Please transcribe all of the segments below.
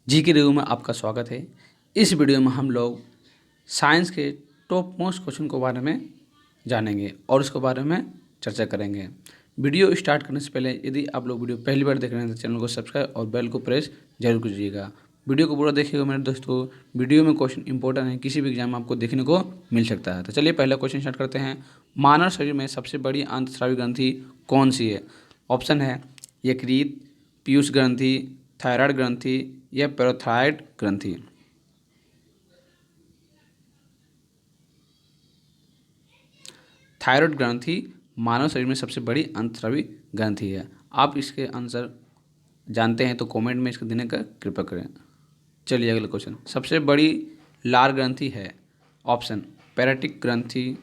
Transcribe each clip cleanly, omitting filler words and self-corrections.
जी के रिव्यू में आपका स्वागत है। इस वीडियो में हम लोग साइंस के टॉप मोस्ट क्वेश्चन के बारे में जानेंगे और उसके बारे में चर्चा करेंगे। वीडियो स्टार्ट करने से पहले यदि आप लोग वीडियो पहली बार देख रहे हैं तो चैनल को सब्सक्राइब और बेल को प्रेस जरूर कीजिएगा। वीडियो को पूरा देखिएगा मेरे दोस्तों। वीडियो में क्वेश्चन इंपॉर्टेंट है, किसी भी एग्जाम में आपको देखने को मिल सकता है। तो चलिए पहला क्वेश्चन स्टार्ट करते हैं। मानव शरीर में सबसे बड़ी अंतस्रावी ग्रंथि कौन सी है? ऑप्शन है यकृत, पीयूष ग्रंथि, थायराइड ग्रंथि या पैराथायरॉइड ग्रंथि। थायराइड ग्रंथि मानव शरीर में सबसे बड़ी अंतस्रावी ग्रंथि है। आप इसके आंसर जानते हैं तो कमेंट में इसको देने का कृपा करें। चलिए अगला क्वेश्चन। सबसे बड़ी लार ग्रंथि है? ऑप्शन पैराटिक ग्रंथि,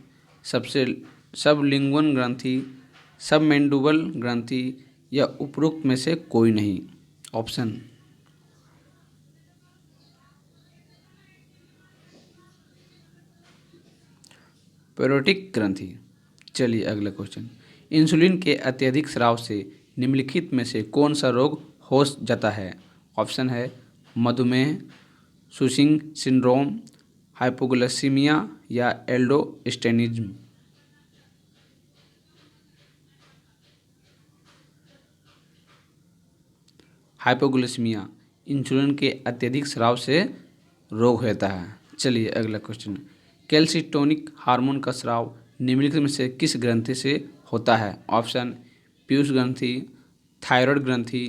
सबसे सबलिंगुअल ग्रंथि, सबमेंडिबुलर ग्रंथि या उपरोक्त में से कोई नहीं। ऑप्शन पैरोटिक ग्रंथि। चलिए अगला क्वेश्चन। इंसुलिन के अत्यधिक स्राव से निम्नलिखित में से कौन सा रोग हो जाता है? ऑप्शन है मधुमेह, सुसिंग सिंड्रोम, हाइपोग्लाइसीमिया या एल्डोस्टेनिज्म। हाइपोग्लाइसीमिया इंसुलिन के अत्यधिक स्राव से रोग होता है। चलिए अगला क्वेश्चन। कैल्सिटोनिक हार्मोन का स्राव निम्नलिखित में से किस ग्रंथि से होता है? ऑप्शन पीयूष ग्रंथि, थायराइड ग्रंथि,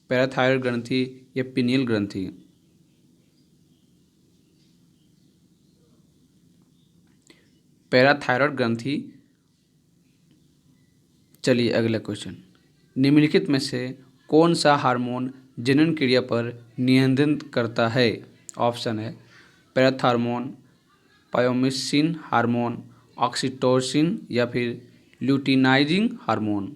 पैराथायरॉइड ग्रंथि या पिनियल ग्रंथि। पैराथायरॉइड ग्रंथि। चलिए अगला क्वेश्चन। निम्नलिखित में से कौन सा हार्मोन जनन क्रिया पर नियंत्रित करता है? ऑप्शन है पैराथार्मोन, पायोमिसिन हार्मोन, ऑक्सीटोसिन या फिर ल्यूटिनाइजिंग हार्मोन।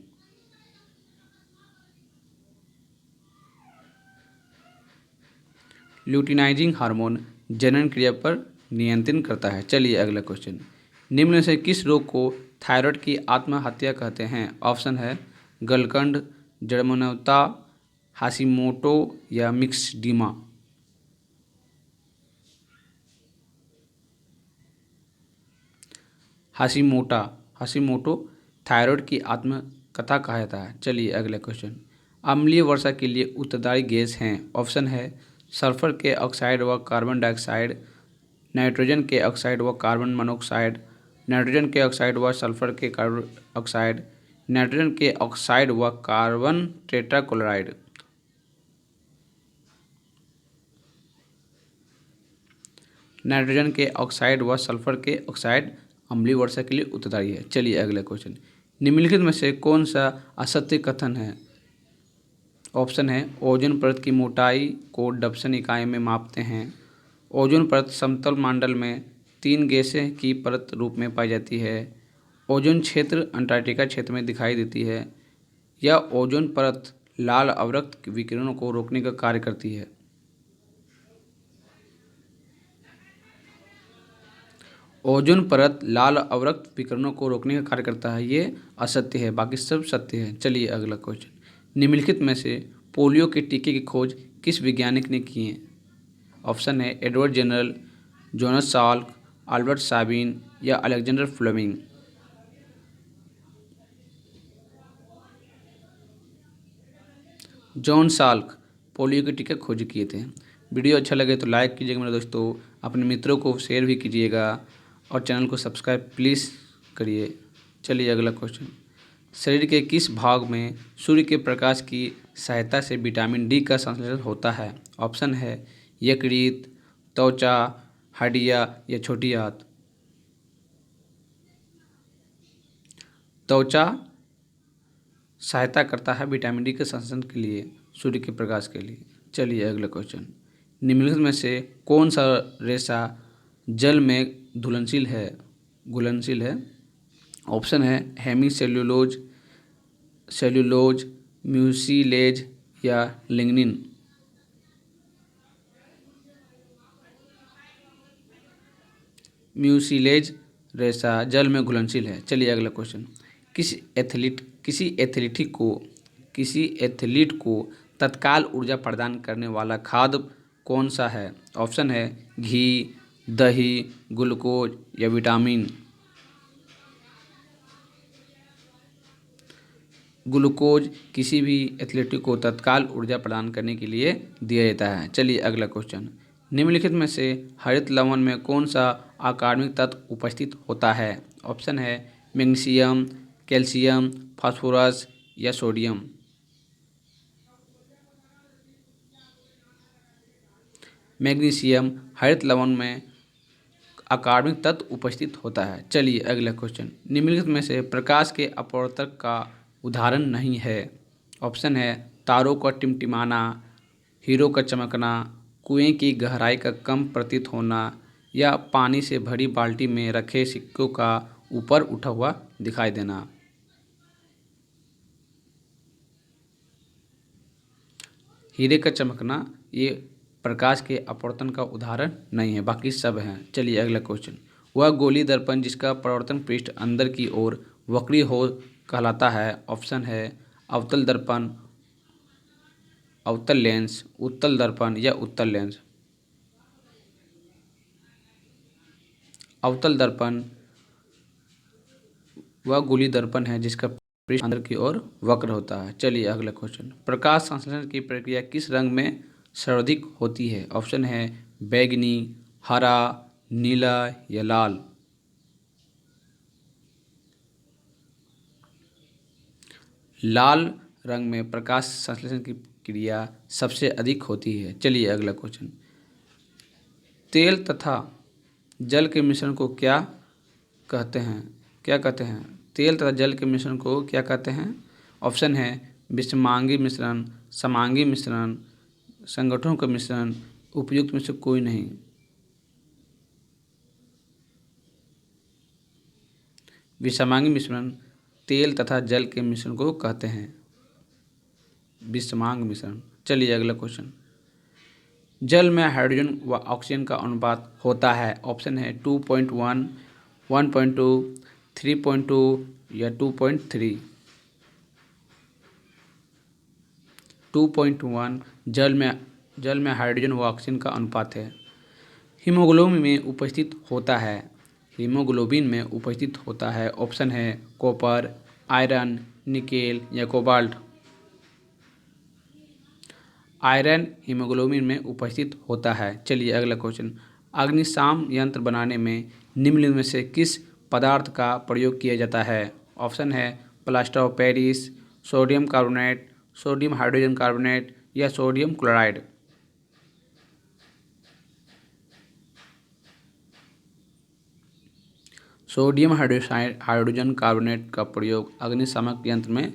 ल्यूटिनाइजिंग हार्मोन जनन क्रिया पर नियंत्रित करता है। चलिए अगला क्वेश्चन। निम्न में से किस रोग को थायराइड की आत्महत्या कहते हैं? ऑप्शन है गलकंड, जड़मनवता, हाशिमोटो या मिक्सडीमा। हाशिमोटो थायराइड की आत्मकथा कहा जाता है। चलिए अगला क्वेश्चन। अम्लीय वर्षा के लिए उत्तरदायी गैस हैं? ऑप्शन है सल्फर के ऑक्साइड व कार्बन डाइऑक्साइड, नाइट्रोजन के ऑक्साइड व कार्बन मोनोऑक्साइड, नाइट्रोजन के ऑक्साइड व सल्फर के कार्बन ऑक्साइड, नाइट्रोजन के ऑक्साइड व कार्बन टेट्राक्लोराइड। नाइट्रोजन के ऑक्साइड व सल्फर के ऑक्साइड अम्लीय वर्षा के लिए उत्तरदायी है। चलिए अगला क्वेश्चन। निम्नलिखित में से कौन सा असत्य कथन है? ऑप्शन है ओजोन परत की मोटाई को डबसन इकाई में मापते हैं। ओजोन परत समतल मंडल में 3 गैसें की परत रूप में पाई जाती है। ओजोन क्षेत्र अंटार्कटिका क्षेत्र में दिखाई देती है। या ओजोन परत लाल अवरक्त विकिरणों को रोकने का कार्य करती है। ओजोन परत लाल अवरक्त विकिरणों को रोकने का कार्य करता है, ये असत्य है, बाकी सब सत्य है। चलिए अगला क्वेश्चन। निम्नलिखित में से पोलियो के टीके की खोज किस वैज्ञानिक ने की है? ऑप्शन है Edward Jenner, Jonas Salk, Albert Sabin या Alexander Fleming. John Salk polio के टीके खोज किए थे। वीडियो अच्छा लगे तो लाइक कीजिएगा मेरे दोस्तों, अपने मित्रों को शेयर भी कीजिएगा और चैनल को सब्सक्राइब प्लीज़ करिए। चलिए अगला क्वेश्चन। शरीर के किस भाग में सूर्य के प्रकाश की सहायता से विटामिन डी का संश्लेषण होता है? ऑप्शन है यकृत, त्वचा, हड्डियाँ या छोटी आंत। त्वचा सहायता करता है विटामिन डी के संश्लेषण के लिए, सूर्य के प्रकाश के लिए। चलिए अगला क्वेश्चन। निम्नलिखित में से कौन सा रेशा जल में घुलनशील है? ऑप्शन है हेमी सेल्यूलोज, सेल्यूलोज, म्यूसिलेज या लिग्निन। म्यूसिलेज रेशा जल में घुलनशील है। चलिए अगला क्वेश्चन। किसी एथलीट को तत्काल ऊर्जा प्रदान करने वाला खाद्य कौन सा है? ऑप्शन है घी, दही, ग्लूकोज या विटामिन। ग्लूकोज किसी भी एथलीट को तत्काल ऊर्जा प्रदान करने के लिए दिया जाता है। चलिए अगला क्वेश्चन। निम्नलिखित में से हरित लवण में कौन सा अकार्बनिक तत्व उपस्थित होता है? ऑप्शन है मैग्नीशियम, कैल्शियम, फास्फोरस या सोडियम। मैग्नीशियम हरित लवण में अकार्बनिक तत्व उपस्थित होता है। चलिए अगला क्वेश्चन। निम्नलिखित में से प्रकाश के अपवर्तक का उदाहरण नहीं है। ऑप्शन है तारों का टिमटिमाना, हीरो का चमकना, कुएं की गहराई का कम प्रतीत होना या पानी से भरी बाल्टी में रखे सिक्कों का ऊपर उठा हुआ दिखाई देना। हीरे का चमकना ये प्रकाश के अपवर्तन का उदाहरण नहीं है, बाकी सब हैं। चलिए अगला क्वेश्चन। वह गोली दर्पण जिसका परावर्तन पृष्ठ अंदर की ओर वक्री हो कहलाता है। ऑप्शन है अवतल दर्पण, अवतल लेंस, उत्तल दर्पण या उत्तल लेंस। अवतल दर्पण वह गोली दर्पण है जिसका पृष्ठ अंदर की ओर वक्र होता है। चलिए अगला क्वेश्चन। प्रकाश संश्लेषण की प्रक्रिया किस रंग में सर्वाधिक होती है? ऑप्शन है बैंगनी, हरा, नीला या लाल। लाल रंग में प्रकाश संश्लेषण की क्रिया सबसे अधिक होती है। चलिए अगला क्वेश्चन। तेल तथा जल के मिश्रण को क्या कहते हैं? क्या कहते हैं? तेल तथा जल के मिश्रण को क्या कहते हैं? ऑप्शन है विषमांगी मिश्रण, समांगी मिश्रण, संगठनों का मिश्रण, उपयुक्त में से कोई नहीं। विषमांगी मिश्रण तेल तथा जल के मिश्रण को कहते हैं विषमांग मिश्रण। चलिए अगला क्वेश्चन। जल में हाइड्रोजन व ऑक्सीजन का अनुपात होता है। ऑप्शन है 2.1, 1.2, 3.2 या 2.3। 2.1 जल में हाइड्रोजन व ऑक्सीजन का अनुपात है। हीमोग्लोबिन में उपस्थित होता है। हीमोग्लोबिन में उपस्थित होता है। ऑप्शन है कॉपर, आयरन, निकेल या कोबाल्ट। आयरन हीमोग्लोबिन में उपस्थित होता है। चलिए अगला क्वेश्चन। अग्निशामक यंत्र बनाने में निम्नलिखित में से किस पदार्थ का प्रयोग किया जाता है? ऑप्शन है plaster of Paris, sodium carbonate, sodium hydrogen carbonate या sodium chloride. Sodium hydrogen carbonate का प्रयोग अग्निशामक यंत्र में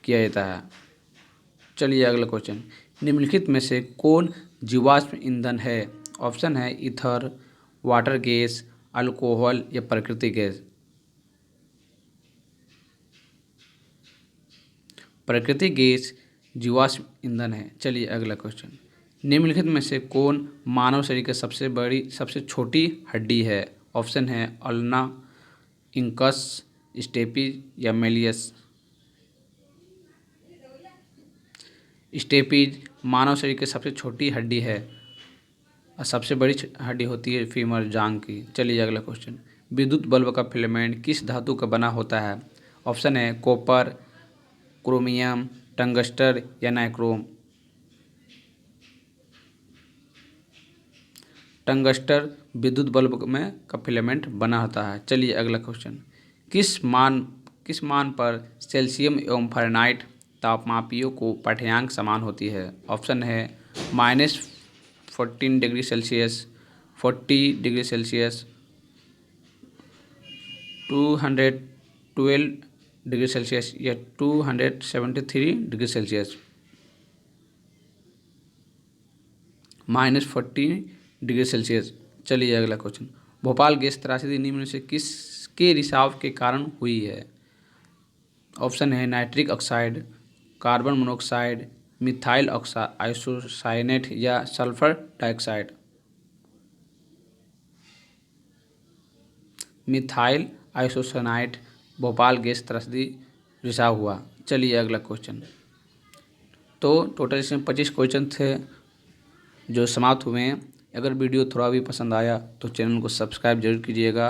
किया जाता है। चलिए अगला क्वेश्चन। निम्नलिखित में से कौन जीवाश्म ईंधन है? ऑप्शन है ईथर, वाटर गैस, अल्कोहल या प्राकृतिक गैस। प्राकृतिक गैस जीवाश्म ईंधन है। चलिए अगला क्वेश्चन। निम्नलिखित में से कौन मानव शरीर की सबसे छोटी हड्डी है? ऑप्शन है अल्ना, इंकस, स्टेपीज या मेलियस। स्टेपीज मानव शरीर की सबसे छोटी हड्डी है और सबसे बड़ी हड्डी होती है फीमर, जांघ की। चलिए अगला क्वेश्चन। विद्युत बल्ब का फिलामेंट किस धातु का बना होता है? ऑप्शन है कॉपर, क्रोमियम, टंगस्टर या नाइक्रोम। टंगस्टर विद्युत बल्ब में का फिलामेंट बना होता है। चलिए अगला क्वेश्चन। किस मान पर सेल्सियम एवं फ़ारेनहाइट तापमापियों को पाठ्यांक समान होती है? ऑप्शन है -14 degree Celsius, 40 degree Celsius, 212 degree Celsius या 273 डिग्री सेल्सियस। -40 degree Celsius. चलिए अगला क्वेश्चन। भोपाल गैस त्रासदी निम्न में से किसके रिसाव के कारण हुई है? ऑप्शन है nitric oxide, carbon monoxide, methyl isocyanate या sulphur dioxide. Methyl isocyanate Bhopal gas त्रासदी रिसाव हुआ। चलिए अगला क्वेश्चन। तो टोटल इसमें 25 क्वेश्चन थे जो समाप्त हुए हैं। अगर वीडियो थोड़ा भी पसंद आया तो चैनल को सब्सक्राइब जरूर कीजिएगा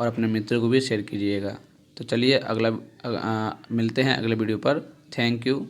और अपने मित्रों को भी शेयर कीजिएगा। तो चलिए मिलते हैं अगले वीडियो पर। Thank you.